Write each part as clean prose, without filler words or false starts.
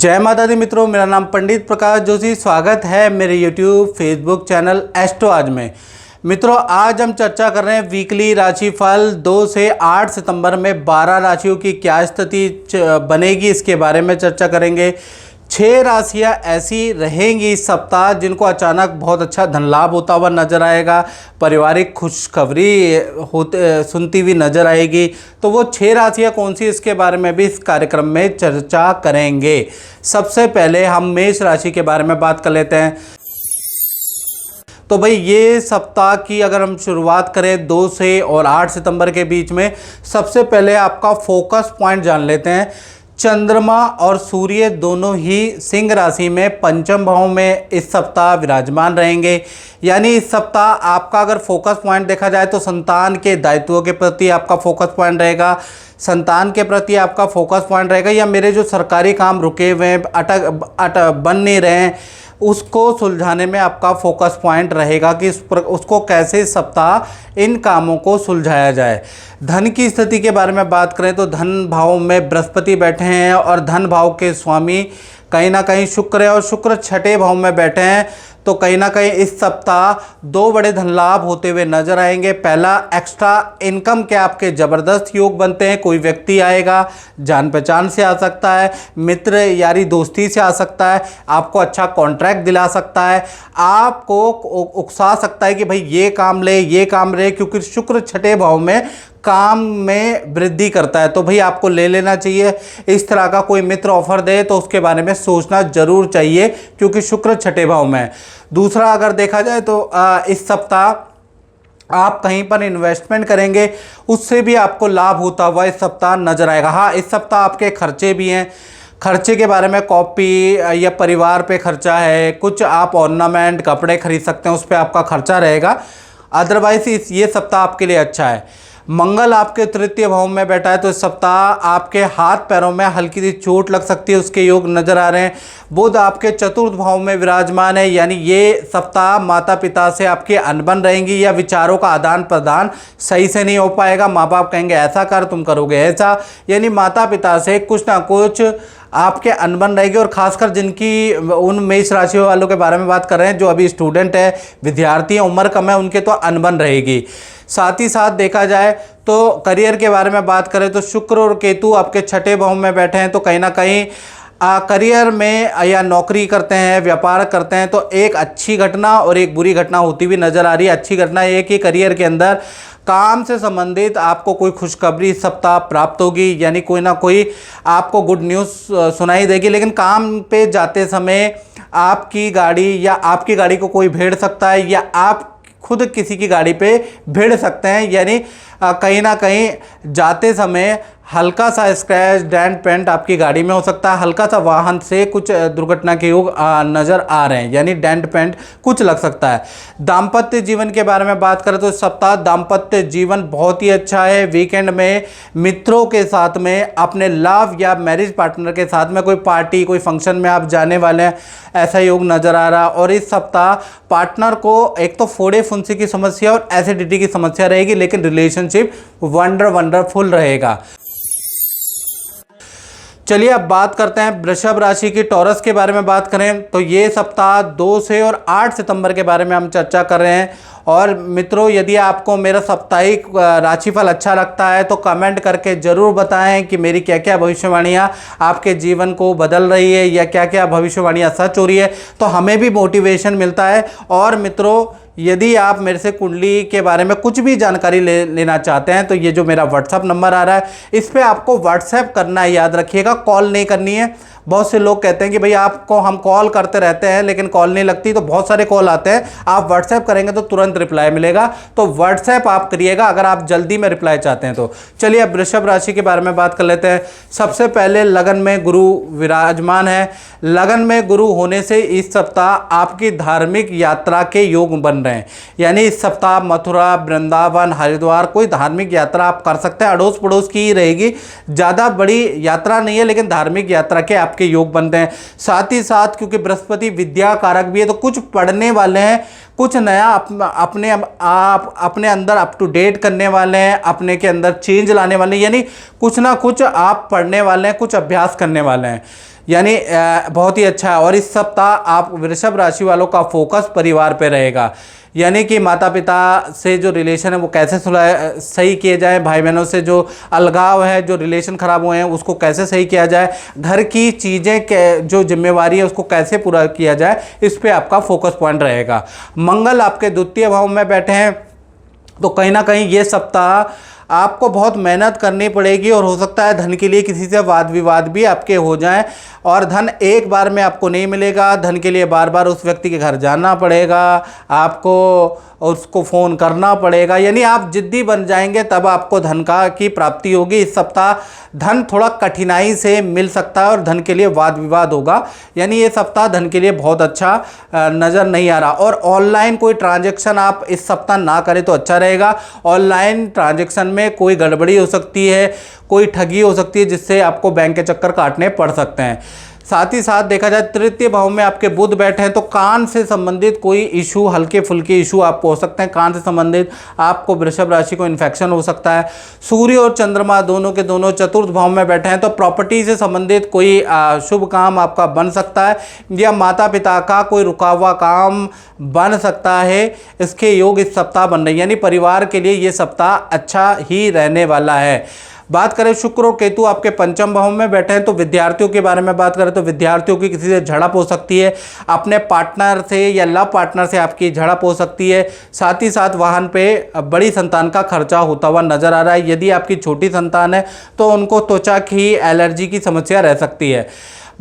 जय माता दी मित्रों, मेरा नाम पंडित प्रकाश जोशी। स्वागत है मेरे YouTube फेसबुक चैनल एस्ट्रो आज में। मित्रों, आज हम चर्चा कर रहे हैं वीकली राशिफल 2 से 8 सितंबर में 12 राशियों की क्या स्थिति बनेगी, इसके बारे में चर्चा करेंगे। 6 राशियां ऐसी रहेंगी इस सप्ताह जिनको अचानक बहुत अच्छा धन लाभ होता हुआ नजर आएगा, पारिवारिक खुशखबरी होते सुनती हुई नजर आएगी। तो वो 6 राशियां कौन सी, इसके बारे में भी इस कार्यक्रम में चर्चा करेंगे। सबसे पहले हम मेष राशि के बारे में बात कर लेते हैं। तो भाई, ये सप्ताह की अगर हम शुरुआत करें 2 से और 8 सितंबर के बीच में, सबसे पहले आपका फोकस पॉइंट जान लेते हैं। चंद्रमा और सूर्य दोनों ही सिंह राशि में पंचम भाव में इस सप्ताह विराजमान रहेंगे। यानी इस सप्ताह आपका अगर फोकस पॉइंट देखा जाए तो संतान के दायित्वों के प्रति आपका फोकस पॉइंट रहेगा, संतान के प्रति आपका फोकस पॉइंट रहेगा, या मेरे जो सरकारी काम रुके हुए हैं, बन नहीं रहे हैं, उसको सुलझाने में आपका फोकस पॉइंट रहेगा कि उसको कैसे इस सप्ताह इन कामों को सुलझाया जाए। धन की स्थिति के बारे में बात करें तो धन भाव में बृहस्पति बैठे हैं और धन भाव के स्वामी कहीं ना कहीं शुक्र है, और शुक्र 6ठे भाव में बैठे हैं। तो कहीं ना कहीं इस सप्ताह 2 बड़े धन लाभ होते हुए नजर आएंगे। पहला, एक्स्ट्रा इनकम के आपके ज़बरदस्त योग बनते हैं। कोई व्यक्ति आएगा, जान पहचान से आ सकता है, मित्र यारी दोस्ती से आ सकता है, आपको अच्छा कॉन्ट्रैक्ट दिला सकता है, आपको उकसा सकता है कि भाई ये काम ले, ये काम ले, क्योंकि शुक्र 6ठे भाव में काम में वृद्धि करता है। तो भाई आपको ले लेना चाहिए। इस तरह का कोई मित्र ऑफर दे तो उसके बारे में सोचना जरूर चाहिए, क्योंकि शुक्र 6ठे भाव में है। दूसरा, अगर देखा जाए तो इस सप्ताह आप कहीं पर इन्वेस्टमेंट करेंगे, उससे भी आपको लाभ होता हुआ इस सप्ताह नजर आएगा। हाँ, इस सप्ताह आपके खर्चे भी हैं। खर्चे के बारे में, कॉपी या परिवार पे खर्चा है, कुछ आप ऑर्नामेंट कपड़े खरीद सकते हैं, उस पर आपका खर्चा रहेगा। अदरवाइज ये सप्ताह आपके लिए अच्छा है। मंगल आपके तृतीय भाव में बैठा है, तो इस सप्ताह आपके हाथ पैरों में हल्की सी चोट लग सकती है, उसके योग नजर आ रहे हैं। बुध आपके चतुर्थ भाव में विराजमान है, यानी ये सप्ताह माता पिता से आपकी अनबन रहेंगी, या विचारों का आदान प्रदान सही से नहीं हो पाएगा। माँ बाप कहेंगे ऐसा कर, तुम करोगे ऐसा, यानी माता पिता से कुछ ना कुछ आपके अनबन रहेगी। और खासकर जिनकी, उन मेष राशि वालों के बारे में बात कर रहे हैं जो अभी स्टूडेंट है, विद्यार्थी हैं, उम्र कम है, उनके तो अनबन रहेगी। साथ ही साथ देखा जाए तो करियर के बारे में बात करें तो शुक्र और केतु आपके 6ठे भाव में बैठे हैं, तो कहीं ना कहीं करियर में या नौकरी करते हैं, व्यापार करते हैं, तो एक अच्छी घटना और एक बुरी घटना होती हुई नजर आ रही है। अच्छी घटना ये कि करियर के अंदर काम से संबंधित आपको कोई खुशखबरी इस सप्ताह प्राप्त होगी, यानी कोई ना कोई आपको गुड न्यूज़ सुनाई देगी। लेकिन काम पे जाते समय आपकी गाड़ी या आपकी गाड़ी को कोई भेड़ सकता है, या आप खुद किसी की गाड़ी पे भिड़ सकते हैं, यानी कहीं ना कहीं जाते समय हल्का सा स्क्रैच डेंट पेंट आपकी गाड़ी में हो सकता है। हल्का सा वाहन से कुछ दुर्घटना के योग नज़र आ रहे हैं, यानी डेंट पेंट कुछ लग सकता है। दाम्पत्य जीवन के बारे में बात करें तो इस सप्ताह दाम्पत्य जीवन बहुत ही अच्छा है। वीकेंड में मित्रों के साथ में, अपने लव या मैरिज पार्टनर के साथ में कोई पार्टी, कोई फंक्शन में आप जाने वाले हैं, ऐसा योग नज़र आ रहा है। और इस सप्ताह पार्टनर को एक तो फोड़े फुंसी की समस्या और एसिडिटी की समस्या रहेगी, लेकिन रिलेशनशिप वंडरफुल रहेगा। चलिए अब बात करते हैं वृषभ राशि की, टॉरस के बारे में बात करें तो ये सप्ताह 2 से और 8 सितंबर के बारे में हम चर्चा कर रहे हैं। और मित्रों, यदि आपको मेरा साप्ताहिक राशिफल अच्छा लगता है तो कमेंट करके ज़रूर बताएं कि मेरी क्या क्या भविष्यवाणियाँ आपके जीवन को बदल रही है, या क्या क्या भविष्यवाणियाँ सच हो रही है, तो हमें भी मोटिवेशन मिलता है। और मित्रों, यदि आप मेरे से कुंडली के बारे में कुछ भी जानकारी लेना चाहते हैं तो ये जो मेरा व्हाट्सअप नंबर आ रहा है, इस पर आपको व्हाट्सएप करना है, याद रखिएगा, कॉल नहीं करनी है। बहुत से लोग कहते हैं कि भाई आपको हम कॉल करते रहते हैं लेकिन कॉल नहीं लगती, तो बहुत सारे कॉल आते हैं। आप व्हाट्सएप करेंगे तो तुरंत रिप्लाई मिलेगा, तो व्हाट्सएप आप करिएगा अगर आप जल्दी में रिप्लाई चाहते हैं तो। चलिए अब वृषभ राशि के बारे में बात कर लेते हैं। सबसे पहले, लगन में गुरु विराजमान है। लगन में गुरु होने से इस सप्ताह आपकी धार्मिक यात्रा के योग बन रहे हैं, यानी इस सप्ताह मथुरा, वृंदावन, हरिद्वार कोई धार्मिक यात्रा आप कर सकते हैं। अड़ोस पड़ोस की ही रहेगी, ज़्यादा बड़ी यात्रा नहीं है, लेकिन धार्मिक यात्रा के आपके योग बनते हैं। साथ ही साथ क्योंकि बृहस्पति विद्या कारक भी है, तो कुछ पढ़ने वाले हैं, कुछ नया अपने अंदर अप टू डेट करने वाले हैं, अपने के अंदर चेंज लाने वाले हैं, यानी कुछ ना कुछ आप पढ़ने वाले हैं, कुछ अभ्यास करने वाले हैं। यानी बहुत ही अच्छा है। और इस सप्ताह आप वृषभ राशि वालों का फोकस परिवार पे रहेगा, यानी कि माता पिता से जो रिलेशन है वो कैसे सही किए जाए, भाई बहनों से जो अलगाव है, जो रिलेशन खराब हुए हैं उसको कैसे सही किया जाए, घर की चीज़ें जो जिम्मेवारी है उसको कैसे पूरा किया जाए, इस पे आपका फोकस पॉइंट रहेगा। मंगल आपके द्वितीय भाव में बैठे हैं, तो कहीं ना कहीं ये सप्ताह आपको बहुत मेहनत करनी पड़ेगी और हो सकता है धन के लिए किसी से वाद विवाद भी आपके हो जाएं, और धन एक बार में आपको नहीं मिलेगा। धन के लिए बार बार उस व्यक्ति के घर जाना पड़ेगा, आपको उसको फ़ोन करना पड़ेगा, यानी आप जिद्दी बन जाएंगे तब आपको धन की प्राप्ति होगी। इस सप्ताह धन थोड़ा कठिनाई से मिल सकता है और धन के लिए वाद विवाद होगा, यानी ये सप्ताह धन के लिए बहुत अच्छा नज़र नहीं आ रहा। और ऑनलाइन कोई ट्रांजैक्शन आप इस सप्ताह ना करें तो अच्छा रहेगा। ऑनलाइन ट्रांजैक्शन में कोई गड़बड़ी हो सकती है, कोई ठगी हो सकती है, जिससे आपको बैंक के चक्कर काटने पड़ सकते हैं। साथ ही साथ देखा जाए तृतीय भाव में आपके बुध बैठे हैं, तो कान से संबंधित कोई इशू, हल्के फुल्के इशू आपको हो सकते हैं। कान से संबंधित आपको वृषभ राशि को इन्फेक्शन हो सकता है। सूर्य और चंद्रमा दोनों के दोनों चतुर्थ भाव में बैठे हैं, तो प्रॉपर्टी से संबंधित कोई शुभ काम आपका बन सकता है, या माता पिता का कोई रुका हुआ काम बन सकता है। इसके योग इस सप्ताह बन रहे हैं, यानी परिवार के लिए ये सप्ताह अच्छा ही रहने वाला है। बात करें शुक्र और केतु आपके पंचम भाव में बैठे हैं, तो विद्यार्थियों के बारे में बात करें तो विद्यार्थियों की किसी से झड़प हो सकती है, अपने पार्टनर से या लव पार्टनर से आपकी झड़प हो सकती है। साथ ही साथ वाहन पे बड़ी संतान का खर्चा होता हुआ नजर आ रहा है। यदि आपकी छोटी संतान है तो उनको त्वचा की एलर्जी की समस्या रह सकती है।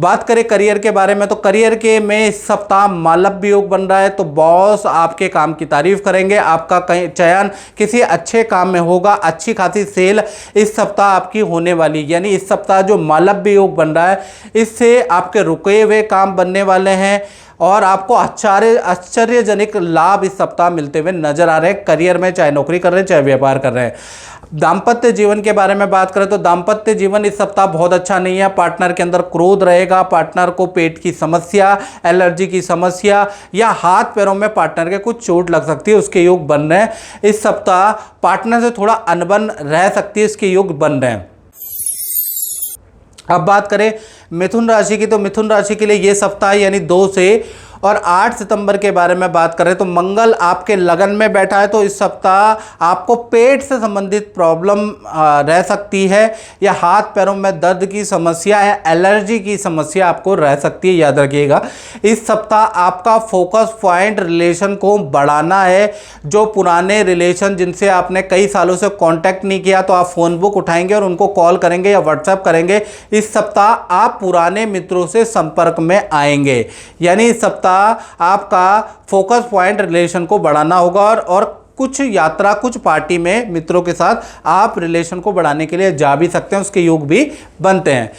बात करें करियर के बारे में, तो करियर के में इस सप्ताह मालव्य योग बन रहा है, तो बॉस आपके काम की तारीफ करेंगे, आपका कहीं चयन किसी अच्छे काम में होगा, अच्छी खासी सेल इस सप्ताह आपकी होने वाली। यानी इस सप्ताह जो मालव्य योग बन रहा है इससे आपके रुके हुए काम बनने वाले हैं और आपको आश्चर्यजनक लाभ इस सप्ताह मिलते हुए नजर आ रहे हैं करियर में, चाहे नौकरी कर रहे हैं चाहे व्यापार कर रहे हैं। दाम्पत्य जीवन के बारे में बात करें तो दाम्पत्य जीवन इस सप्ताह बहुत अच्छा नहीं है। पार्टनर के अंदर क्रोध रहेगा, पार्टनर को पेट की समस्या, एलर्जी की समस्या या हाथ पैरों में पार्टनर के कुछ चोट लग सकती है, उसके योग बन रहे हैं। इस सप्ताह पार्टनर से थोड़ा अनबन रह सकती है, इसके योग बन रहे हैं। अब बात करें मिथुन राशि की, तो मिथुन राशि के लिए ये सप्ताह यानी 2 से और 8 सितंबर के बारे में बात करें तो मंगल आपके लगन में बैठा है, तो इस सप्ताह आपको पेट से संबंधित प्रॉब्लम रह सकती है या हाथ पैरों में दर्द की समस्या है, एलर्जी की समस्या आपको रह सकती है। याद रखिएगा इस सप्ताह आपका फोकस पॉइंट रिलेशन को बढ़ाना है। जो पुराने रिलेशन जिनसे आपने कई सालों से कांटेक्ट नहीं किया, तो आप फ़ोन बुक उठाएंगे और उनको कॉल करेंगे या व्हाट्सएप करेंगे। इस सप्ताह आप पुराने मित्रों से संपर्क में आएंगे, यानी इस सप्ताह आपका फोकस पॉइंट रिलेशन को बढ़ाना होगा और कुछ यात्रा, कुछ पार्टी में मित्रों के साथ आप रिलेशन को बढ़ाने के लिए जा भी सकते हैं, उसके योग भी बनते हैं।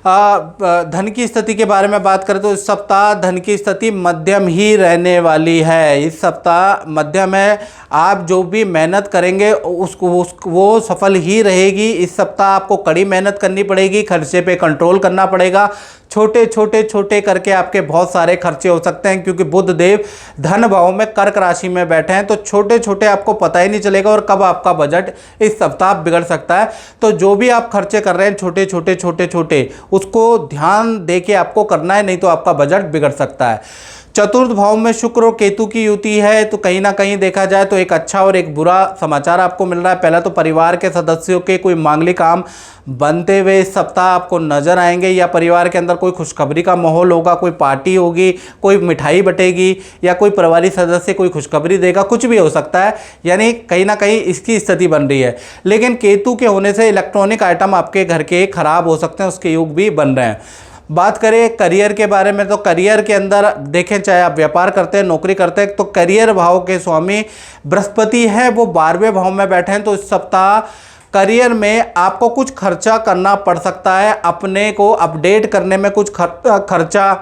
धन की स्थिति के बारे में बात करें तो इस सप्ताह धन की स्थिति मध्यम ही रहने वाली है। इस सप्ताह मध्यम है, आप जो भी मेहनत करेंगे वो सफल ही रहेगी। इस सप्ताह आपको कड़ी मेहनत करनी पड़ेगी, खर्चे पे कंट्रोल करना पड़ेगा। छोटे करके आपके बहुत सारे खर्चे हो सकते हैं, क्योंकि बुध देव धन भाव में कर्क राशि में बैठे हैं, तो छोटे आपको पता ही नहीं चलेगा और कब आपका बजट इस सप्ताह बिगड़ सकता है। तो जो भी आप खर्चे कर रहे हैं छोटे उसको ध्यान दे के आपको करना है, नहीं तो आपका बजट बिगड़ सकता है। चतुर्थ भाव में शुक्र और केतु की युति है, तो कहीं ना कहीं देखा जाए तो एक अच्छा और एक बुरा समाचार आपको मिल रहा है। पहला तो परिवार के सदस्यों के कोई मांगलिक काम बनते हुए इस सप्ताह आपको नजर आएंगे, या परिवार के अंदर कोई खुशखबरी का माहौल होगा, कोई पार्टी होगी, कोई मिठाई बटेगी या कोई परिवारिक सदस्य कोई खुशखबरी देगा, कुछ भी हो सकता है। यानी कहीं ना कहीं इसकी स्थिति बन रही है। लेकिन केतु के होने से इलेक्ट्रॉनिक आइटम आपके घर के खराब हो सकते हैं, उसके योग भी बन रहे हैं। बात करें करियर के बारे में, तो करियर के अंदर देखें, चाहे आप व्यापार करते हैं, नौकरी करते हैं, तो करियर भाव के स्वामी बृहस्पति है, वो 12वें भाव में बैठे हैं। तो इस सप्ताह करियर में आपको कुछ खर्चा करना पड़ सकता है, अपने को अपडेट करने में कुछ खर्चा,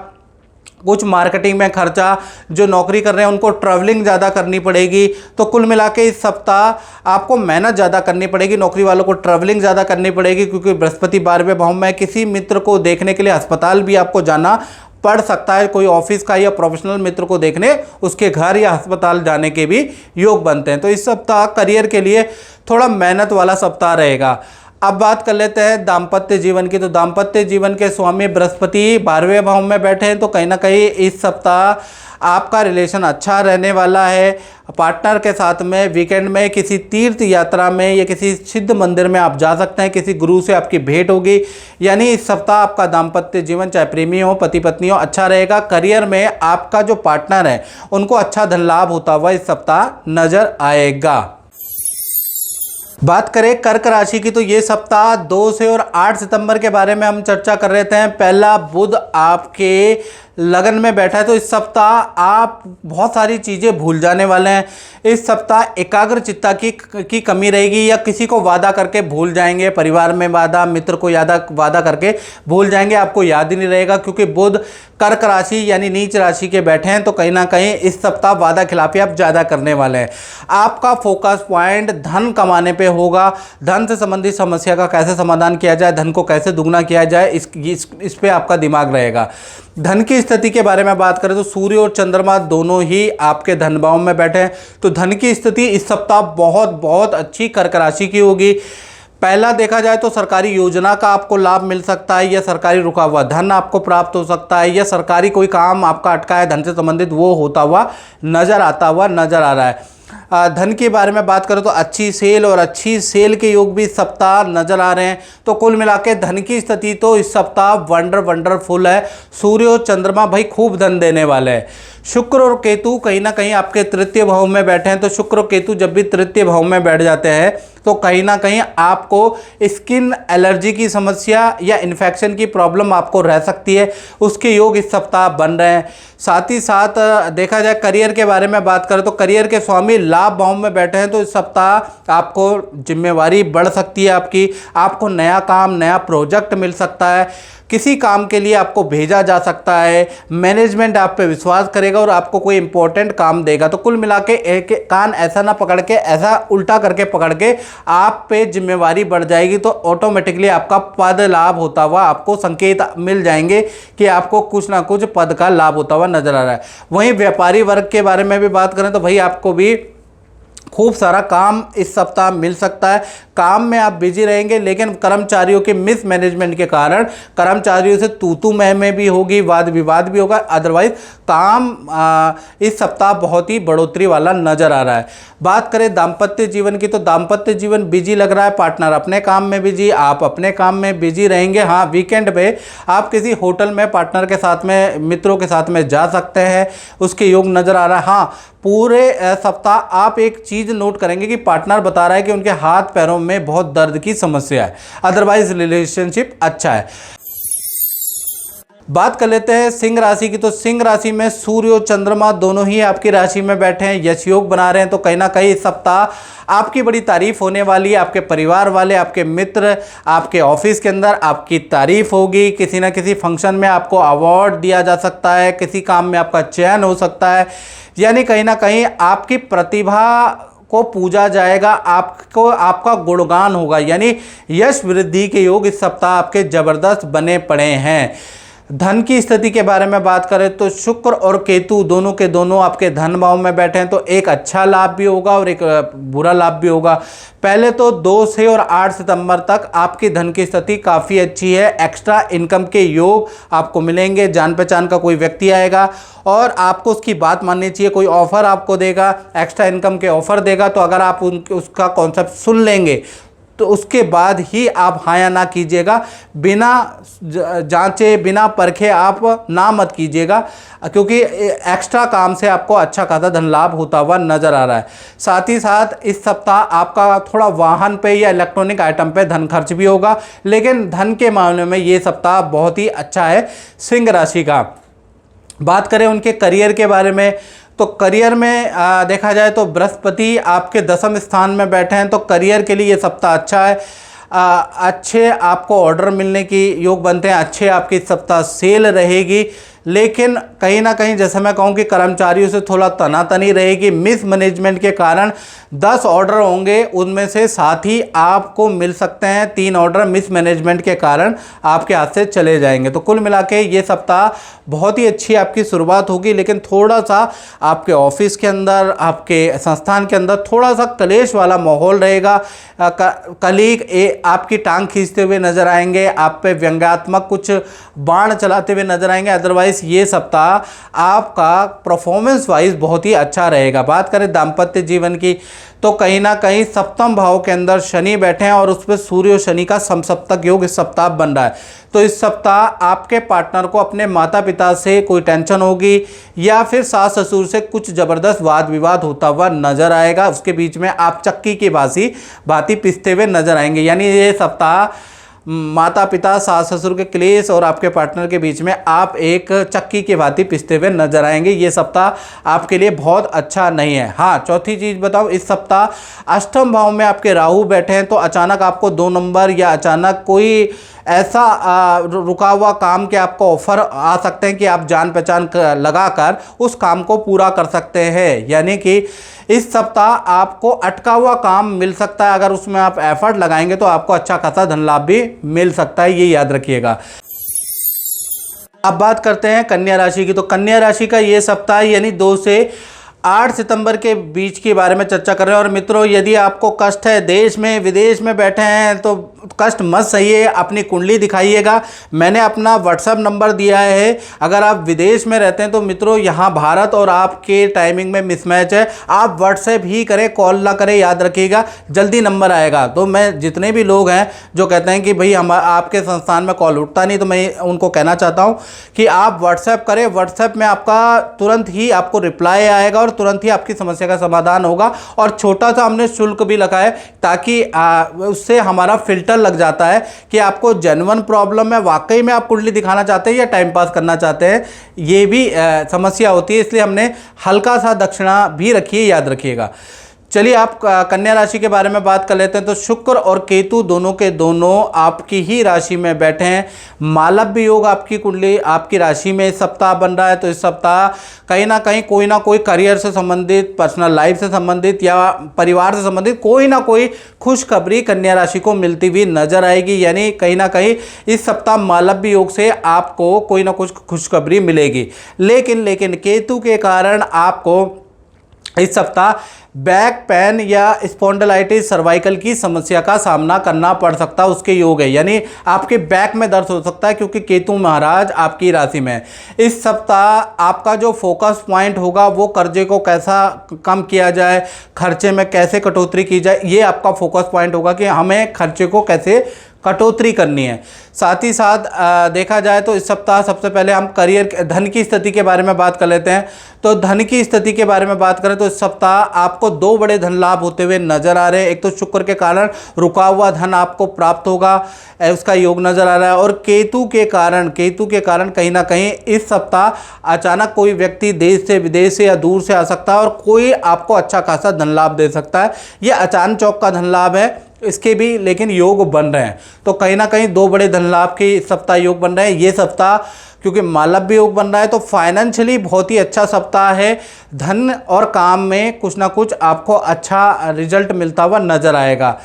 कुछ मार्केटिंग में खर्चा। जो नौकरी कर रहे हैं उनको ट्रैवलिंग ज़्यादा करनी पड़ेगी। तो कुल मिला के इस सप्ताह आपको मेहनत ज़्यादा करनी पड़ेगी, नौकरी वालों को ट्रैवलिंग ज़्यादा करनी पड़ेगी, क्योंकि बृहस्पति 12वें भाव में किसी मित्र को देखने के लिए अस्पताल भी आपको जाना पड़ सकता है। कोई ऑफिस का या प्रोफेशनल मित्र को देखने उसके घर या अस्पताल जाने के भी योग बनते हैं। तो इस सप्ताह करियर के लिए थोड़ा मेहनत वाला सप्ताह रहेगा। अब बात कर लेते हैं दाम्पत्य जीवन की। तो दाम्पत्य जीवन के स्वामी बृहस्पति 12वें भाव में बैठे हैं, तो कहीं ना कहीं इस सप्ताह आपका रिलेशन अच्छा रहने वाला है। पार्टनर के साथ में वीकेंड में किसी तीर्थ यात्रा में या किसी सिद्ध मंदिर में आप जा सकते हैं, किसी गुरु से आपकी भेंट होगी। यानी इस सप्ताह आपका दाम्पत्य जीवन, चाहे प्रेमी हो पति पत्नी हो, अच्छा रहेगा। करियर में आपका जो पार्टनर है उनको अच्छा धन लाभ होता हुआ इस सप्ताह नजर आएगा। बात करें कर्क राशि की, तो ये सप्ताह 2 से और 8 सितंबर के बारे में हम चर्चा कर रहे थे। पहला बुध आपके लगन में बैठा है, तो इस सप्ताह आप बहुत सारी चीज़ें भूल जाने वाले हैं। इस सप्ताह एकाग्रचित्ता की कमी रहेगी, या किसी को वादा करके भूल जाएंगे, परिवार में वादा, मित्र को वादा करके भूल जाएंगे, आपको याद ही नहीं रहेगा। क्योंकि बुध कर्क राशि यानी नीच राशि के बैठे हैं, तो कहीं ना कहीं इस सप्ताह वादा खिलाफी आप ज़्यादा करने वाले हैं। आपका फोकस पॉइंट धन कमाने पे होगा। धन से संबंधित समस्या का कैसे समाधान किया जाए, धन को कैसे दुगना किया जाए, इस पे आपका दिमाग रहेगा। धन की स्थिति के बारे में बात करें तो सूर्य और चंद्रमा दोनों ही आपके धन भाव में बैठे हैं, तो धन की स्थिति इस सप्ताह बहुत बहुत अच्छी कर्क राशि की होगी। पहला देखा जाए तो सरकारी योजना का आपको लाभ मिल सकता है, या सरकारी रुका हुआ धन आपको प्राप्त हो सकता है, या सरकारी कोई काम आपका अटका है धन से संबंधित, वो होता हुआ आता हुआ नजर आ रहा है। धन के बारे में बात करें तो अच्छी सेल और अच्छी सेल के योग भी इस सप्ताह नजर आ रहे हैं। तो कुल मिला के धन की स्थिति तो इस सप्ताह वंडरफुल है। सूर्य और चंद्रमा भाई खूब धन देने वाले हैं। शुक्र और केतु कहीं ना कहीं आपके तृतीय भाव में बैठे हैं, तो शुक्र और केतु जब भी तृतीय भाव में बैठ जाते हैं तो कहीं ना कहीं आपको स्किन एलर्जी की समस्या या इन्फेक्शन की प्रॉब्लम आपको रह सकती है, उसके योग इस सप्ताह बन रहे हैं। साथ ही साथ देखा जाए करियर के बारे में बात करें तो करियर के स्वामी लाभ भाव में बैठे हैं, तो इस सप्ताह आपको जिम्मेवारी बढ़ सकती है आपको नया काम, नया प्रोजेक्ट मिल सकता है, किसी काम के लिए आपको भेजा जा सकता है, मैनेजमेंट आप पे विश्वास करेगा और आपको कोई इंपॉर्टेंट काम देगा। तो कुल मिला के एक कान ऐसा ना पकड़ के, ऐसा उल्टा करके पकड़ के आप पे जिम्मेवारी बढ़ जाएगी, तो ऑटोमेटिकली आपका पद लाभ होता हुआ आपको संकेत मिल जाएंगे कि आपको कुछ ना कुछ पद का लाभ होता हुआ नजर आ रहा है। वहीं व्यापारी वर्ग के बारे में भी बात करें तो भाई आपको भी खूब सारा काम इस सप्ताह मिल सकता है। काम में आप बिजी रहेंगे, लेकिन कर्मचारियों के मिसमैनेजमेंट के कारण कर्मचारियों से तू मैं भी होगी, वाद विवाद भी होगा। अदरवाइज काम इस सप्ताह बहुत ही बढ़ोतरी वाला नजर आ रहा है। बात करें दाम्पत्य जीवन की, तो दाम्पत्य जीवन बिजी लग रहा है। पार्टनर अपने काम में बिजी, आप अपने काम में बिजी रहेंगे। हाँ, वीकेंड पे आप किसी होटल में पार्टनर के साथ में, मित्रों के साथ में जा सकते हैं, उसके योग नजर आ रहा है। हाँ, पूरे सप्ताह आप एक चीज नोट करेंगे कि पार्टनर बता रहा है कि उनके हाथ पैरों में बहुत दर्द की समस्या है, अदरवाइज रिलेशनशिप अच्छा है। बात कर लेते हैं सिंह राशि की, तो सिंह राशि में सूर्य और चंद्रमा दोनों ही आपकी राशि में बैठे हैं, यश योग बना रहे हैं, तो कहीं ना कहीं इस सप्ताह आपकी बड़ी तारीफ होने वाली है। आपके परिवार वाले, आपके मित्र, आपके ऑफिस के अंदर आपकी तारीफ होगी। किसी ना किसी फंक्शन में आपको अवार्ड दिया जा सकता है, किसी काम में आपका चयन हो सकता है। यानी कहीं ना कहीं आपकी प्रतिभा को पूजा जाएगा, आपका गुणगान होगा। यानी यश वृद्धि के योग इस सप्ताह आपके जबरदस्त बने पड़े हैं। धन की स्थिति के बारे में बात करें तो शुक्र और केतु दोनों के दोनों आपके धन भाव में बैठे हैं, तो एक अच्छा लाभ भी होगा और एक बुरा लाभ भी होगा। पहले तो 2 से और 8 सितंबर तक आपकी धन की स्थिति काफ़ी अच्छी है। एक्स्ट्रा इनकम के योग आपको मिलेंगे, जान पहचान का कोई व्यक्ति आएगा और आपको उसकी बात माननी चाहिए। कोई ऑफर आपको देगा, एक्स्ट्रा इनकम के ऑफर देगा, तो अगर आप उसका कॉन्सेप्ट सुन लेंगे तो उसके बाद ही आप हाँ या ना कीजिएगा। बिना जांचे, बिना परखे आप ना मत कीजिएगा, क्योंकि एक्स्ट्रा काम से आपको अच्छा खासा धन लाभ होता हुआ नजर आ रहा है। साथ ही साथ इस सप्ताह आपका थोड़ा वाहन पे या इलेक्ट्रॉनिक आइटम पे धन खर्च भी होगा, लेकिन धन के मामले में ये सप्ताह बहुत ही अच्छा है सिंह राशि का। बात करें उनके करियर के बारे में, तो करियर में देखा जाए तो बृहस्पति आपके 10वें स्थान में बैठे हैं, तो करियर के लिए ये सप्ताह अच्छा है। अच्छे आपको ऑर्डर मिलने की योग बनते हैं, अच्छे आपकी सप्ताह सेल रहेगी, लेकिन कहीं ना कहीं जैसे मैं कहूँ कि कर्मचारियों से थोड़ा तनातनी रहेगी। मिस मैनेजमेंट के कारण 10 ऑर्डर होंगे, उनमें से 7 ही आपको मिल सकते हैं। 3 ऑर्डर मिस मैनेजमेंट के कारण आपके हाथ से चले जाएंगे। तो कुल मिला के ये सप्ताह बहुत ही अच्छी आपकी शुरुआत होगी, लेकिन थोड़ा सा आपके ऑफिस के अंदर, आपके संस्थान के अंदर थोड़ा सा क्लेश वाला माहौल रहेगा। कलीग आपकी टांग खींचते हुए नजर आएंगे, आप पे व्यंग्यात्मक कुछ बाण चलाते हुए नजर आएंगे। अदरवाइज ये सप्ताह आपका परफॉर्मेंस वाइज बहुत ही अच्छा रहेगा। बात करें दाम्पत्य जीवन की, तो कहीं ना कहीं सप्तम भाव के अंदर शनि बैठे हैं और उस पर सूर्य और शनि का समसप्तक योग इस सप्ताह बन रहा है। तो इस सप्ताह आपके पार्टनर को अपने माता पिता से कोई टेंशन होगी या फिर सास ससुर से कुछ ज़बरदस्त वाद विवाद होता हुआ नजर आएगा। उसके बीच में आप चक्की की भांति पिसते हुए नजर आएंगे। यानी ये सप्ताह माता पिता, सास ससुर के क्लेश और आपके पार्टनर के बीच में आप एक चक्की की भांति पिसते हुए नजर आएंगे। ये सप्ताह आपके लिए बहुत अच्छा नहीं है। हाँ, चौथी चीज़ बताओ, इस सप्ताह अष्टम भाव में आपके राहु बैठे हैं, तो अचानक आपको 2 नंबर या अचानक कोई ऐसा रुका हुआ काम के आपको ऑफर आ सकते हैं कि आप जान पहचान लगाकर उस काम को पूरा कर सकते हैं। यानी कि इस सप्ताह आपको अटका हुआ काम मिल सकता है। अगर उसमें आप एफर्ट लगाएंगे तो आपको अच्छा खासा धन लाभ भी मिल सकता है, ये याद रखिएगा। अब बात करते हैं कन्या राशि की। तो कन्या राशि का ये सप्ताह यानी 2 से 8 सितंबर के बीच के बारे में चर्चा कर रहे हैं। और मित्रों, यदि आपको कष्ट है, देश में विदेश में बैठे हैं, तो कष्ट मत सहिए, अपनी कुंडली दिखाइएगा। मैंने अपना व्हाट्सएप नंबर दिया है। अगर आप विदेश में रहते हैं तो मित्रों, यहाँ भारत और आपके टाइमिंग में मिसमैच है, आप व्हाट्सएप ही करें, कॉल ना करें। याद रखिएगा, जल्दी नंबर आएगा। तो मैं जितने भी लोग हैं जो कहते हैं कि भाई हम आपके संस्थान में कॉल उठता नहीं, तो मैं उनको कहना चाहता हूँ कि आप व्हाट्सएप करें। व्हाट्सएप में आपका तुरंत ही आपको रिप्लाई आएगा और तुरंत ही आपकी समस्या का समाधान होगा। और छोटा सा हमने शुल्क भी लगा है ताकि उससे हमारा फिल्टर लग जाता है कि आपको जेन्युइन प्रॉब्लम है, वाकई में आप कुंडली दिखाना चाहते हैं या टाइम पास करना चाहते हैं, ये भी समस्या होती है। इसलिए हमने हल्का सा दक्षिणा भी रखी है, याद रखिएगा। चलिए, आप कन्या राशि के बारे में बात कर लेते हैं। तो शुक्र और केतु दोनों के दोनों आपकी ही राशि में बैठे हैं। मालव्य योग आपकी कुंडली, आपकी राशि में इस सप्ताह बन रहा है। तो इस सप्ताह कहीं ना कहीं कोई ना कोई करियर से संबंधित, पर्सनल लाइफ से संबंधित या परिवार से संबंधित कोई ना कोई खुशखबरी कन्या राशि को मिलती हुई नजर आएगी। यानी कहीं ना कहीं इस सप्ताह मालव्य योग से आपको कोई ना कुछ खुशखबरी मिलेगी। लेकिन केतु के कारण आपको इस सप्ताह बैक पेन या स्पॉन्डिलाइटिस सर्वाइकल की समस्या का सामना करना पड़ सकता है, उसके योग है। यानी आपके बैक में दर्द हो सकता है क्योंकि केतु महाराज आपकी राशि में है। इस सप्ताह आपका जो फोकस पॉइंट होगा वो कर्जे को कैसा कम किया जाए, खर्चे में कैसे कटौती की जाए, ये आपका फोकस पॉइंट होगा कि हमें खर्चे को कैसे कटौती करनी है। साथ ही साथ देखा जाए तो इस सप्ताह सबसे पहले हम करियर, धन की स्थिति के बारे में बात कर लेते हैं। तो धन की स्थिति के बारे में बात करें तो इस सप्ताह आपको 2 बड़े धन लाभ होते हुए नजर आ रहे हैं। एक तो शुक्र के कारण रुका हुआ धन आपको प्राप्त होगा, उसका योग नजर आ रहा है। और केतु के कारण कहीं ना कहीं इस सप्ताह अचानक कोई व्यक्ति देश से, विदेश से या दूर से आ सकता है और कोई आपको अच्छा खासा धन लाभ दे सकता है। यह अचानक चौक का धन लाभ है, इसके भी लेकिन योग बन रहे हैं। तो कहीं ना कहीं 2 बड़े धन लाभ के इस सप्ताह योग बन रहे हैं। ये सप्ताह क्योंकि मालव्य योग बन रहा है तो फाइनेंशियली बहुत ही अच्छा सप्ताह है। धन और काम में कुछ ना कुछ आपको अच्छा रिजल्ट मिलता हुआ नजर आएगा।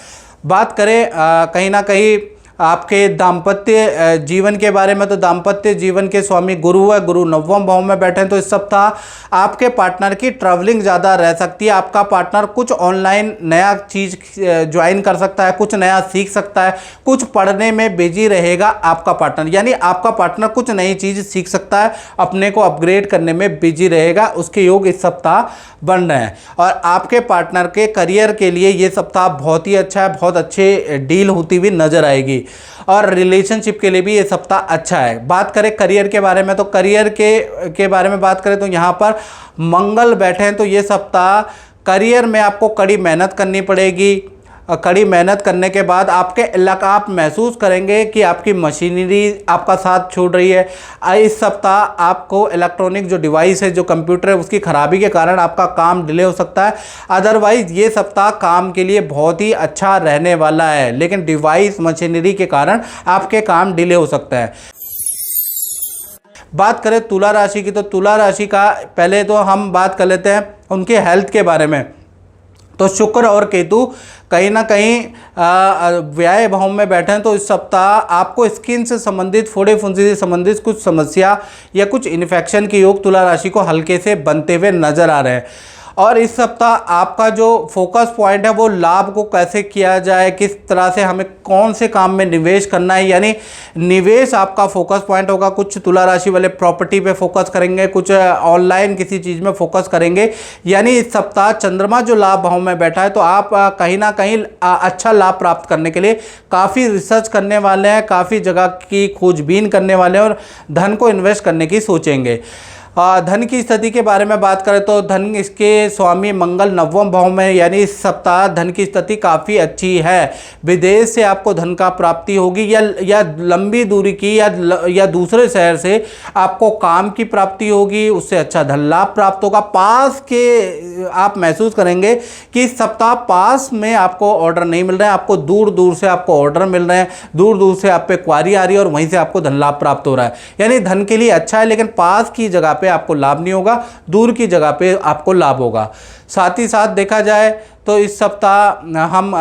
बात करें कहीं ना कहीं आपके दाम्पत्य जीवन के बारे में, तो दाम्पत्य जीवन के स्वामी गुरु है, गुरु 9वें भाव में बैठे हैं। तो इस सप्ताह आपके पार्टनर की ट्रैवलिंग ज़्यादा रह सकती है। आपका पार्टनर कुछ ऑनलाइन नया चीज़ ज्वाइन कर सकता है, कुछ नया सीख सकता है, कुछ पढ़ने में बिजी रहेगा आपका पार्टनर। यानी आपका पार्टनर कुछ नई चीज़ सीख सकता है, अपने को अपग्रेड करने में बिजी रहेगा, उसके योग इस सप्ताह बन रहे हैं। और आपके पार्टनर के करियर के लिए ये सप्ताह बहुत ही अच्छा है, बहुत अच्छे डील होती हुई नजर आएगी। और रिलेशनशिप के लिए भी ये सप्ताह अच्छा है। बात करें करियर के बारे में, तो करियर के बारे में बात करें तो यहाँ पर मंगल बैठे हैं। तो ये सप्ताह करियर में आपको कड़ी मेहनत करनी पड़ेगी। कड़ी मेहनत करने के बाद आपके इलाका आप महसूस करेंगे कि आपकी मशीनरी आपका साथ छोड़ रही है। इस सप्ताह आपको इलेक्ट्रॉनिक जो डिवाइस है, जो कंप्यूटर है, उसकी खराबी के कारण आपका काम डिले हो सकता है। अदरवाइज ये सप्ताह काम के लिए बहुत ही अच्छा रहने वाला है, लेकिन डिवाइस मशीनरी के कारण आपके काम डिले हो सकता है। बात करें तुला राशि की, तो तुला राशि का पहले तो हम बात कर लेते हैं उनके हेल्थ के बारे में। तो शुक्र और केतु कहीं ना कहीं व्यय भाव में बैठे हैं, तो इस सप्ताह आपको स्किन से संबंधित, फोड़े फुंसी से संबंधित कुछ समस्या या कुछ इन्फेक्शन के योग तुला राशि को हल्के से बनते हुए नजर आ रहे हैं। और इस सप्ताह आपका जो फोकस पॉइंट है वो लाभ को कैसे किया जाए, किस तरह से हमें कौन से काम में निवेश करना है, यानी निवेश आपका फोकस पॉइंट होगा। कुछ तुला राशि वाले प्रॉपर्टी पे फोकस करेंगे, कुछ ऑनलाइन किसी चीज़ में फोकस करेंगे। यानी इस सप्ताह चंद्रमा जो लाभ भाव में बैठा है, तो आप कहीं ना कहीं अच्छा लाभ प्राप्त करने के लिए काफ़ी रिसर्च करने वाले हैं, काफ़ी जगह की खोजबीन करने वाले हैं और धन को इन्वेस्ट करने की सोचेंगे। धन की स्थिति के बारे में बात करें तो धन इसके स्वामी मंगल नवम भाव में, यानी इस सप्ताह धन की स्थिति काफ़ी अच्छी है। विदेश से आपको धन का प्राप्ति होगी या लंबी दूरी की या दूसरे शहर से आपको काम की प्राप्ति होगी, उससे अच्छा धन लाभ प्राप्त होगा। पास के आप महसूस करेंगे कि इस सप्ताह पास में आपको ऑर्डर नहीं मिल रहे हैं, आपको दूर दूर से आपको ऑर्डर मिल रहे हैं, दूर दूर से आप पे क्वारी आ रही है और वहीं से आपको धन लाभ प्राप्त हो रहा है। यानी धन के लिए अच्छा है, लेकिन पास की जगह पे आपको लाभ नहीं होगा, दूर की जगह पे आपको लाभ होगा। साथ ही साथ देखा जाए तो इस सप्ताह हम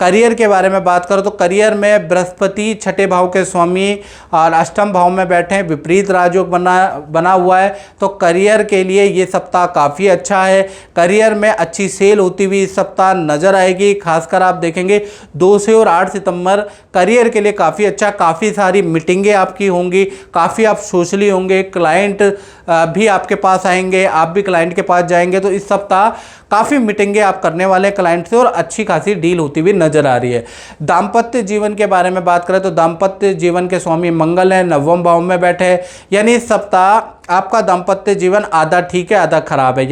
करियर के बारे में बात करें तो करियर में बृहस्पति छठे भाव के स्वामी और अष्टम भाव में बैठे हैं, विपरीत राजयोग बना हुआ है। तो करियर के लिए ये सप्ताह काफ़ी अच्छा है। करियर में अच्छी सेल होती हुई इस सप्ताह नज़र आएगी। खासकर आप देखेंगे 2 से और 8 सितंबर करियर के लिए काफ़ी अच्छा, काफ़ी सारी मीटिंगें आपकी होंगी, काफ़ी आप सोशली होंगे, क्लाइंट भी आपके पास आएंगे, आप भी क्लाइंट के पास जाएंगे। तो इस सप्ताह काफ़ी मीटिंगें आप करने वाले हैं क्लाइंट से और अच्छी खासी डील होती हुई नजर आ रही है। दाम्पत्य जीवन के बारे में बात करें तो दाम्पत्य जीवन के स्वामी मंगल है, नवम भाव में बैठे हैं। यानी इस सप्ताह आपका दाम्पत्य जीवन आधा ठीक है आधा खराब है।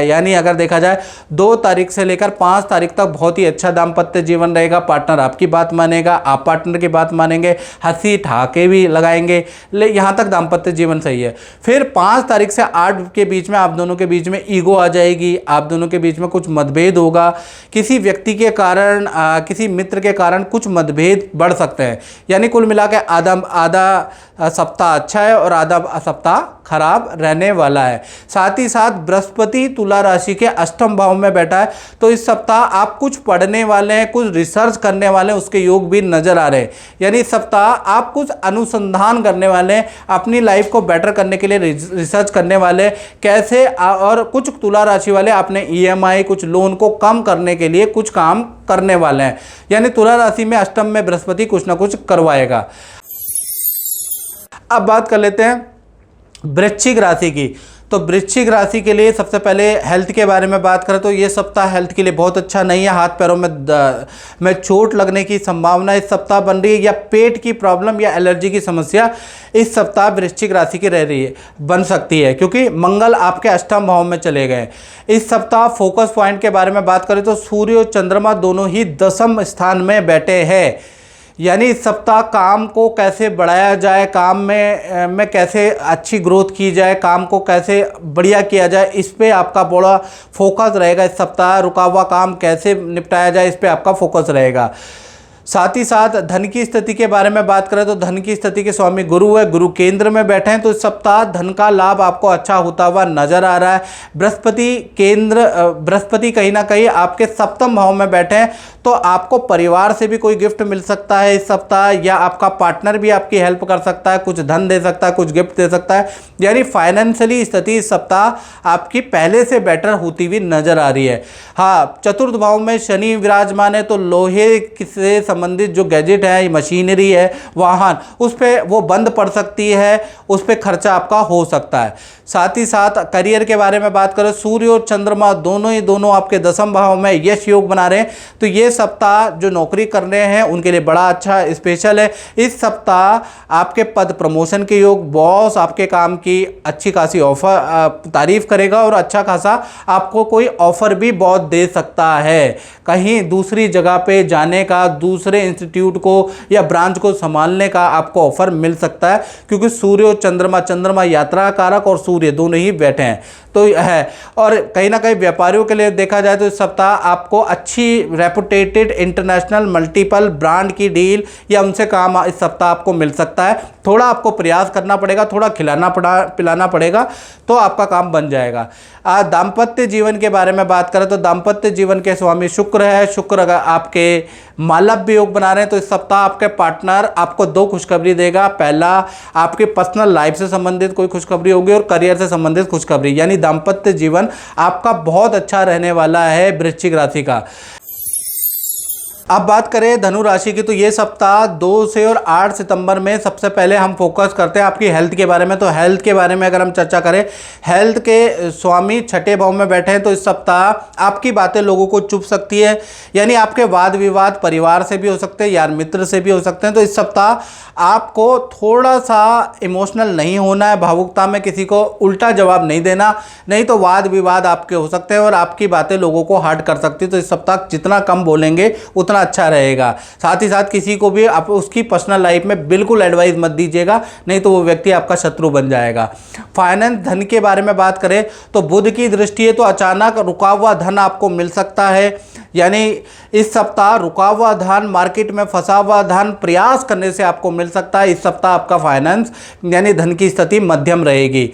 यानी अगर देखा जाए 2 तारीख से लेकर 5 तारीख तक बहुत ही अच्छा दाम्पत्य जीवन रहेगा। पार्टनर आपकी बात मानेगा, आप पार्टनर की बात मानेंगे, हंसी ठहाके भी लगाएंगे, यहाँ तक दाम्पत्य जीवन सही है। फिर 5 तारीख से 8 के बीच में आप दोनों के बीच में ईगो आ जाएगी, आप दोनों के बीच में कुछ मतभेद होगा, किसी व्यक्ति के कारण किसी मित्र के कारण कुछ मतभेद बढ़ सकते हैं। यानी कुल मिला के आधा सप्ताह अच्छा है और आधा सप्ताह खराब रहने वाला है। साथ ही साथ बृहस्पति तुला राशि के अष्टम भाव में बैठा है, तो इस सप्ताह आप कुछ पढ़ने वाले हैं, कुछ रिसर्च करने वाले हैं, उसके योग भी नजर आ रहे हैं। यानी इस सप्ताह आप कुछ अनुसंधान करने वाले हैं, अपनी लाइफ को बेटर करने के लिए रिसर्च करने वाले कैसे, और कुछ तुला राशि वाले अपने EMI कुछ लोन को कम करने के लिए कुछ काम करने वाले हैं। यानी तुला राशि में अष्टम में बृहस्पति कुछ ना कुछ करवाएगा। अब बात कर लेते हैं वृश्चिक राशि की। तो वृश्चिक राशि के लिए सबसे पहले हेल्थ के बारे में बात करें तो ये सप्ताह हेल्थ के लिए बहुत अच्छा नहीं है। हाथ पैरों में चोट लगने की संभावना इस सप्ताह बन रही है, या पेट की प्रॉब्लम या एलर्जी की समस्या इस सप्ताह वृश्चिक राशि की रह रही है, बन सकती है, क्योंकि मंगल आपके अष्टम भाव में चले गए। इस सप्ताह फोकस पॉइंट के बारे में बात करें तो सूर्य और चंद्रमा दोनों ही 10वें स्थान में बैठे हैं। यानी इस सप्ताह काम को कैसे बढ़ाया जाए, काम में कैसे अच्छी ग्रोथ की जाए, काम को कैसे बढ़िया किया जाए, इस पे आपका बड़ा फोकस रहेगा। इस सप्ताह रुका हुआ काम कैसे निपटाया जाए, इस पे आपका फोकस रहेगा। साथ ही साथ धन की स्थिति के बारे में बात करें तो धन की स्थिति के स्वामी गुरु है, गुरु केंद्र में बैठे हैं, तो इस सप्ताह धन का लाभ आपको अच्छा होता हुआ नजर आ रहा है। बृहस्पति कहीं ना कहीं आपके सप्तम भाव में बैठे हैं, तो आपको परिवार से भी कोई गिफ्ट मिल सकता है इस सप्ताह, या आपका पार्टनर भी आपकी हेल्प कर सकता है, कुछ धन दे सकता है, कुछ गिफ्ट दे सकता है। यानी फाइनेंशियली स्थिति इस सप्ताह आपकी पहले से बेटर होती हुई नजर आ रही है। हाँ, चतुर्थ भाव में शनि विराजमान है, तो लोहे से संबंधित जो गैजेट है, मशीनरी है, वाहन, उस पर वो बंद पड़ सकती है, उस पर खर्चा आपका हो सकता है। साथ ही साथ करियर के बारे में बात करें, सूर्य और चंद्रमा दोनों आपके 10वें भाव में यश योग बना रहे हैं, तो ये सप्ताह जो नौकरी कर रहे हैं उनके लिए बड़ा अच्छा स्पेशल है। इस सप्ताह आपके पद प्रमोशन के योग, बॉस आपके काम की अच्छी खासी ऑफर तारीफ करेगा और अच्छा खासा आपको कोई ऑफर भी बहुत दे सकता है। कहीं दूसरी जगह पे जाने का, दूसरे इंस्टीट्यूट को या ब्रांच को संभालने का आपको ऑफर मिल सकता है, क्योंकि सूर्य और चंद्रमा यात्रा कारक और सूर्य दोनों ही बैठे हैं तो है। और कहीं ना कहीं व्यापारियों के लिए देखा जाए तो इस सप्ताह आपको अच्छी रेपुटेटेड इंटरनेशनल मल्टीपल ब्रांड की डील या उनसे काम इस सप्ताह आपको मिल सकता है। थोड़ा आपको प्रयास करना पड़ेगा, थोड़ा पिलाना पड़ेगा तो आपका काम बन जाएगा। दाम्पत्य जीवन के बारे में बात करें तो दाम्पत्य जीवन के स्वामी शुक्र है। शुक्र अगर आपके मालव्य योग बना रहे हैं तो इस सप्ताह आपके पार्टनर आपको 2 खुशखबरी देगा। पहला, आपके पर्सनल लाइफ से संबंधित कोई खुशखबरी होगी और करियर से संबंधित खुशखबरी, यानी दाम्पत्य जीवन आपका बहुत अच्छा रहने वाला है वृश्चिक राशि का। अब बात करें धनु राशि की, तो ये सप्ताह 2 से और 8 सितंबर में सबसे पहले हम फोकस करते हैं आपकी हेल्थ के बारे में। तो हेल्थ के बारे में अगर हम चर्चा करें, हेल्थ के स्वामी छठे भाव में बैठे हैं तो इस सप्ताह आपकी बातें लोगों को चुभ सकती है, यानी आपके वाद विवाद परिवार से भी हो सकते हैं, यार मित्र से भी हो सकते हैं। तो इस सप्ताह आपको थोड़ा सा इमोशनल नहीं होना है, भावुकता में किसी को उल्टा जवाब नहीं देना, नहीं तो वाद विवाद आपके हो सकते हैं और आपकी बातें लोगों को हर्ट कर सकती है। तो इस सप्ताह जितना कम बोलेंगे उतना अच्छा रहेगा। साथ ही साथ किसी को भी आप उसकी पर्सनल लाइफ में बिल्कुल एडवाइस मत दीजिएगा, नहीं तो वो व्यक्ति आपका शत्रु बन जाएगा। फाइनेंस धन के बारे में बात करें तो बुध की दृष्टि है तो अचानक रुका हुआ धन आपको मिल सकता है, यानी इस सप्ताह रुका हुआ धन, मार्केट में फंसा हुआ धन प्रयास करने से आपको मिल सकता है। इस सप्ताह आपका फाइनेंस यानी धन की स्थिति मध्यम रहेगी।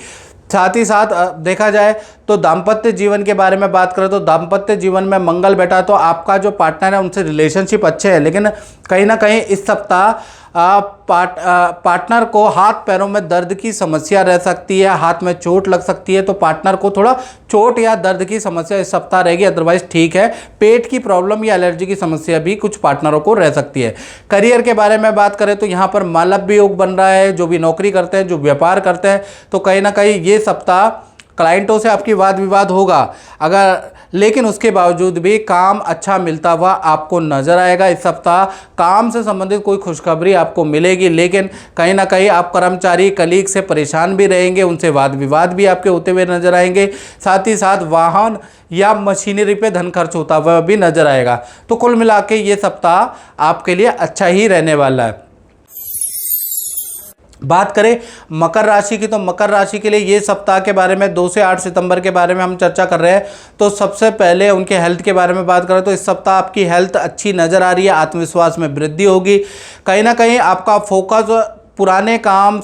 साथ ही साथ देखा जाए तो दाम्पत्य जीवन के बारे में बात करें तो दाम्पत्य जीवन में मंगल बैठा तो आपका जो पार्टनर है उनसे रिलेशनशिप अच्छे हैं, लेकिन कहीं ना कहीं इस सप्ताह पार्टनर को हाथ पैरों में दर्द की समस्या रह सकती है, हाथ में चोट लग सकती है, तो पार्टनर को थोड़ा चोट या दर्द की समस्या इस सप्ताह रहेगी, अदरवाइज ठीक है। पेट की प्रॉब्लम या एलर्जी की समस्या भी कुछ पार्टनरों को रह सकती है। करियर के बारे में बात करें तो यहाँ पर मालव्य योग बन रहा है। जो भी नौकरी करते हैं, जो व्यापार करते हैं, तो कहीं ना कहीं ये सप्ताह क्लाइंटों से आपकी वाद विवाद होगा अगर, लेकिन उसके बावजूद भी काम अच्छा मिलता हुआ आपको नजर आएगा। इस सप्ताह काम से संबंधित कोई खुशखबरी आपको मिलेगी, लेकिन कहीं ना कहीं आप कर्मचारी कलीग से परेशान भी रहेंगे, उनसे वाद विवाद भी आपके होते हुए नजर आएंगे। साथ ही साथ वाहन या मशीनरी पे धन खर्च होता हुआ भी नजर आएगा। तो कुल मिला के ये सप्ताह आपके लिए अच्छा ही रहने वाला है। बात करें मकर राशि की, तो मकर राशि के लिए ये सप्ताह के बारे में 2 से 8 सितंबर के बारे में हम चर्चा कर रहे हैं। तो सबसे पहले उनके हेल्थ के बारे में बात करें तो इस सप्ताह आपकी हेल्थ अच्छी नज़र आ रही है, आत्मविश्वास में वृद्धि होगी। कहीं ना कहीं आपका फोकस पुराने काम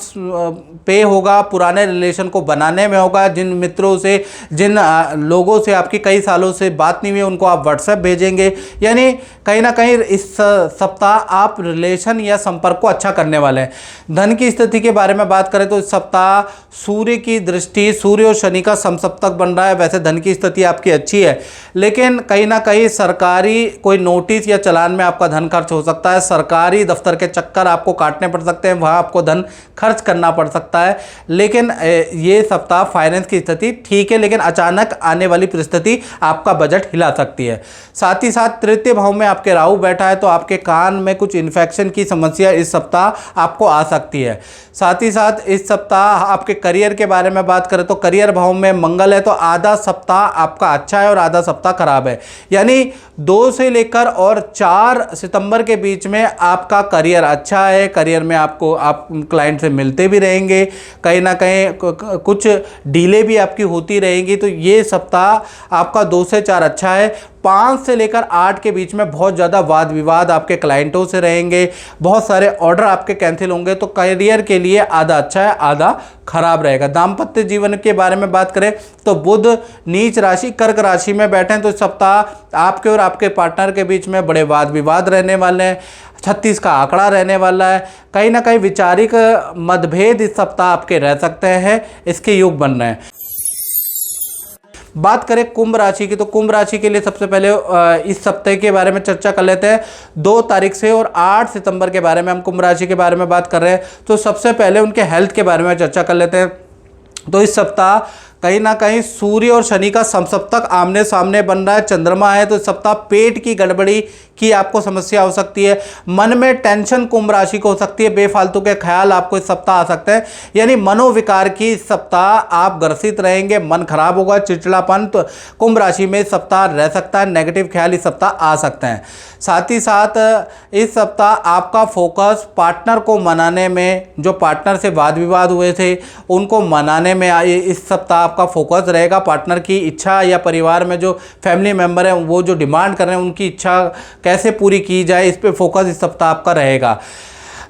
पे होगा, पुराने रिलेशन को बनाने में होगा। जिन मित्रों से, जिन लोगों से आपकी कई सालों से बात नहीं हुई उनको आप व्हाट्सएप भेजेंगे, यानी कहीं ना कहीं इस सप्ताह आप रिलेशन या संपर्क को अच्छा करने वाले हैं। धन की स्थिति के बारे में बात करें तो इस सप्ताह सूर्य की दृष्टि, सूर्य और शनि का समसप्तक बन रहा है। वैसे धन की स्थिति आपकी अच्छी है, लेकिन कहीं ना कहीं सरकारी कोई नोटिस या चालान में आपका धन खर्च हो सकता है। सरकारी दफ्तर के चक्कर आपको काटने पड़ सकते हैं, वहाँ आपको धन खर्च करना पड़ सकता है। लेकिन ये सप्ताह फाइनेंस की स्थिति ठीक है, लेकिन अचानक आने वाली परिस्थिति आपका बजट हिला सकती है। साथ ही साथ तृतीय भाव में आपके राहु बैठा है तो आपके कान में कुछ इन्फेक्शन की समस्या इस सप्ताह आपको आ सकती है। साथ ही साथ इस सप्ताह आपके करियर के बारे में बात करें तो करियर भाव में मंगल है तो आधा सप्ताह आपका अच्छा है और आधा सप्ताह खराब है, यानी 2 से लेकर और 4 सितंबर के बीच में आपका करियर अच्छा है। करियर में आपको आप क्लाइंट से मिलते भी रहेंगे, कहीं ना कहीं कुछ डीले भी आपकी होती रहेंगी। तो ये सप्ताह आपका 2 से 4 अच्छा है। 5 से लेकर 8 के बीच में बहुत ज़्यादा वाद विवाद आपके क्लाइंटों से रहेंगे, बहुत सारे ऑर्डर आपके कैंसिल होंगे। तो करियर के लिए आधा अच्छा है, आधा खराब रहेगा। दाम्पत्य जीवन के बारे में बात करें तो बुध नीच राशि कर्क राशि में बैठे हैं तो इस सप्ताह आपके और आपके पार्टनर के बीच में बड़े वाद विवाद रहने वाले हैं। 36 का आंकड़ा रहने वाला है। कहीं ना कहीं वैचारिक मतभेद इस सप्ताह आपके रह सकते हैं, इसके योग बन रहे हैं। बात करें कुंभ राशि की, तो कुंभ राशि के लिए सबसे पहले इस सप्ताह के बारे में चर्चा कर लेते हैं। 2 तारीख से और 8 सितंबर के बारे में हम कुंभ राशि के बारे में बात कर रहे हैं। तो सबसे पहले उनके हेल्थ के बारे में चर्चा कर लेते हैं। तो इस सप्ताह कहीं ना कहीं सूर्य और शनि का समसप्तक आमने सामने बन रहा है, चंद्रमा है, तो इस सप्ताह पेट की गड़बड़ी की आपको समस्या हो सकती है। मन में टेंशन कुंभ राशि को हो सकती है, बेफालतू के ख्याल आपको इस सप्ताह आ सकते हैं, यानी मनोविकार की इस सप्ताह आप ग्रसित रहेंगे, मन खराब होगा, चिड़चिड़ापन तो कुंभ राशि में इस सप्ताह रह सकता है, नेगेटिव ख्याल इस सप्ताह आ सकते हैं। साथ ही साथ इस सप्ताह आपका फोकस पार्टनर को मनाने में, जो पार्टनर से वाद विवाद हुए थे उनको मनाने में इस सप्ताह आपका फोकस रहेगा। पार्टनर की इच्छा या परिवार में जो फैमिली मेंबर हैं वो जो डिमांड कर रहे हैं उनकी इच्छा कैसे पूरी की जाए, इस पे फोकस इस सप्ताह आपका रहेगा।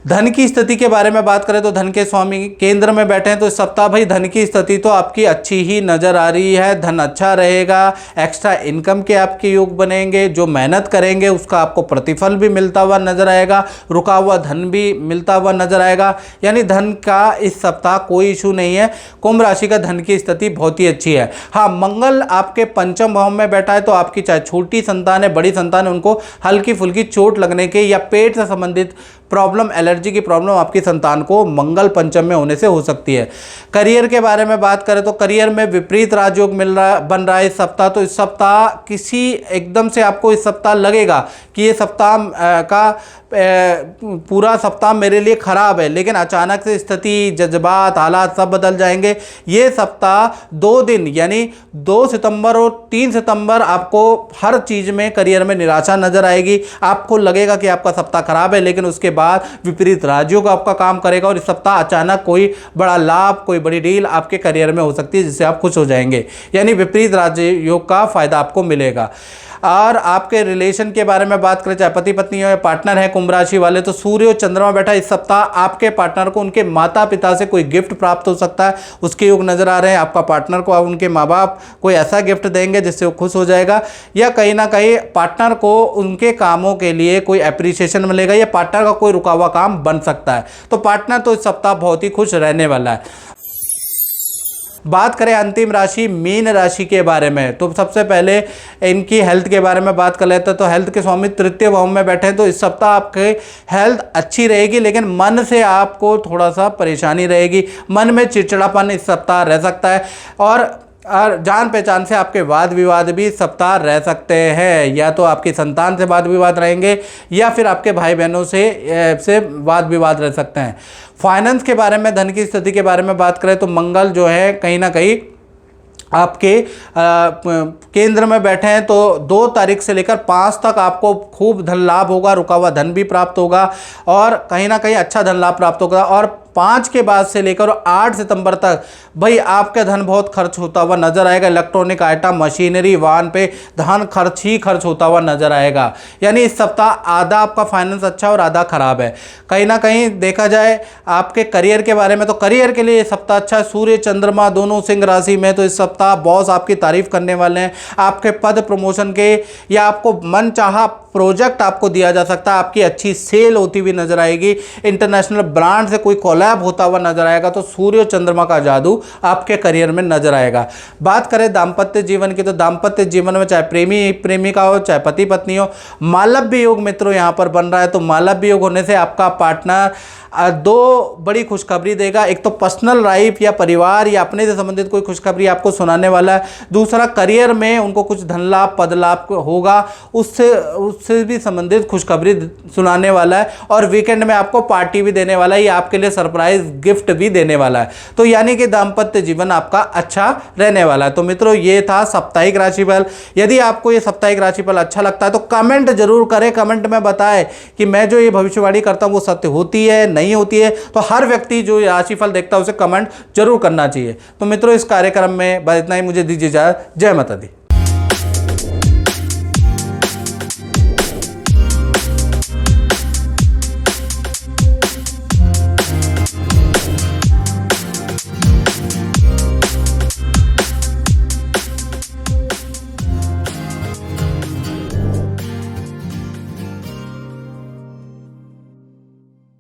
धन की स्थिति के बारे में बात करें तो धन के स्वामी केंद्र में बैठे हैं, तो इस सप्ताह भाई धन की स्थिति तो आपकी अच्छी ही नज़र आ रही है, धन अच्छा रहेगा, एक्स्ट्रा इनकम के आपके योग बनेंगे, जो मेहनत करेंगे उसका आपको प्रतिफल भी मिलता हुआ नजर आएगा, रुका हुआ धन भी मिलता हुआ नजर आएगा, यानी धन का इस सप्ताह कोई इशू नहीं है। कुंभ राशि का धन की स्थिति बहुत ही अच्छी है। हाँ, मंगल आपके पंचम भाव में बैठा है, तो आपकी चाहे छोटी संतान है बड़ी संतान है उनको हल्की फुल्की चोट लगने के या पेट से संबंधित प्रॉब्लम, एलर्जी की प्रॉब्लम आपकी संतान को मंगल पंचम में होने से हो सकती है। करियर के बारे में बात करें तो करियर में विपरीत राजयोग बन रहा है इस सप्ताह, तो इस सप्ताह किसी एकदम से आपको इस सप्ताह लगेगा कि ये सप्ताह का पूरा सप्ताह मेरे लिए खराब है, लेकिन अचानक से स्थिति, जज्बात, हालात सब बदल जाएंगे। ये सप्ताह 2 दिन यानी 2 सितंबर और 3 सितंबर आपको हर चीज़ में करियर में निराशा नजर आएगी। आपको लगेगा कि आपका सप्ताह खराब है, लेकिन उसके बाद विपरीत राजयोग आपका काम करेगा और इस सप्ताह अचानक कोई बड़ा लाभ, कोई बड़ी डील आपके करियर में हो सकती है जिससे आप खुश हो जाएंगे, यानी विपरीत राजयोग का फायदा आपको मिलेगा। और आपके रिलेशन के बारे में बात करें, चाहे पति पत्नी हो या पार्टनर है कुंभ राशि वाले, तो सूर्य और चंद्रमा बैठा इस सप्ताह आपके पार्टनर को उनके माता पिता से कोई गिफ्ट प्राप्त हो सकता है, उसके योग नजर आ रहे हैं। आपका पार्टनर को उनके माँ बाप कोई ऐसा गिफ्ट देंगे जिससे वो खुश हो जाएगा, या कहीं ना कहीं पार्टनर को उनके कामों के लिए कोई अप्रिसिएशन मिलेगा, या पार्टनर का कोई रुका हुआ काम बन सकता है। तो पार्टनर तो इस सप्ताह बहुत ही खुश रहने वाला है। बात करें अंतिम राशि मीन राशि के बारे में, तो सबसे पहले इनकी हेल्थ के बारे में बात कर लेते हैं। तो हेल्थ के स्वामी तृतीय भाव में बैठे हैं, तो इस सप्ताह आपके हेल्थ अच्छी रहेगी, लेकिन मन से आपको थोड़ा सा परेशानी रहेगी, मन में चिड़चिड़ापन इस सप्ताह रह सकता है, और जान पहचान से आपके वाद विवाद भी सप्ताह रह सकते हैं, या तो आपकी संतान से वाद विवाद रहेंगे या फिर आपके भाई बहनों से वाद विवाद रह सकते हैं। फाइनेंस के बारे में, धन की स्थिति के बारे में बात करें तो मंगल जो है कहीं ना कहीं आपके केंद्र में बैठे हैं, तो 2 तारीख से लेकर 5 तक आपको खूब धन लाभ होगा, रुका हुआ धन भी प्राप्त होगा और कहीं ना कहीं अच्छा धन लाभ प्राप्त होगा। और 5 के बाद से लेकर 8 सितंबर तक भाई आपका धन बहुत खर्च होता हुआ नजर आएगा। इलेक्ट्रॉनिक आइटम, मशीनरी, वाहन पे धन खर्च ही खर्च होता हुआ नजर आएगा, यानी इस सप्ताह आधा आपका फाइनेंस अच्छा और आधा खराब है। कहीं ना कहीं देखा जाए आपके करियर के बारे में, तो करियर के लिए सप्ताह अच्छा है। सूर्य चंद्रमा दोनों सिंह राशि में, तो इस सप्ताह बॉस आपकी तारीफ करने वाले हैं, आपके पद प्रमोशन के या आपको मनचाहा प्रोजेक्ट आपको दिया जा सकता है, आपकी अच्छी सेल होती हुई नजर आएगी, इंटरनेशनल ब्रांड से कोई कोलैब होता हुआ नजर आएगा। तो सूर्य और चंद्रमा का जादू आपके करियर में नजर आएगा। बात करें दाम्पत्य जीवन की, तो दाम्पत्य जीवन में चाहे प्रेमी प्रेमिका हो, चाहे पति पत्नी हो, मालव्य योग मित्रों यहां पर बन रहा है। तो मालव्य योग होने से आपका पार्टनर 2 बड़ी खुशखबरी देगा। एक तो पर्सनल लाइफ या परिवार या अपने से संबंधित कोई खुशखबरी आपको सुनाने वाला है, दूसरा करियर में उनको कुछ धन लाभ, पद लाभ होगा, उससे भी संबंधित खुशखबरी सुनाने वाला है, और वीकेंड में आपको पार्टी भी देने वाला है, या आपके लिए सरप्राइज गिफ्ट भी देने वाला है। तो यानी कि दाम्पत्य जीवन आपका अच्छा रहने वाला है। तो मित्रों ये था साप्ताहिक राशिफल। यदि आपको ये साप्ताहिक राशिफल अच्छा लगता है तो कमेंट जरूर करें, कमेंट में बताएं कि मैं जो ये भविष्यवाणी करता हूं वो सत्य होती है नहीं होती है। तो हर व्यक्ति जो राशिफल देखता है उसे कमेंट जरूर करना चाहिए। तो मित्रों इस कार्यक्रम में बस इतना ही, मुझे दीजिए इजाजत। जय माता दी।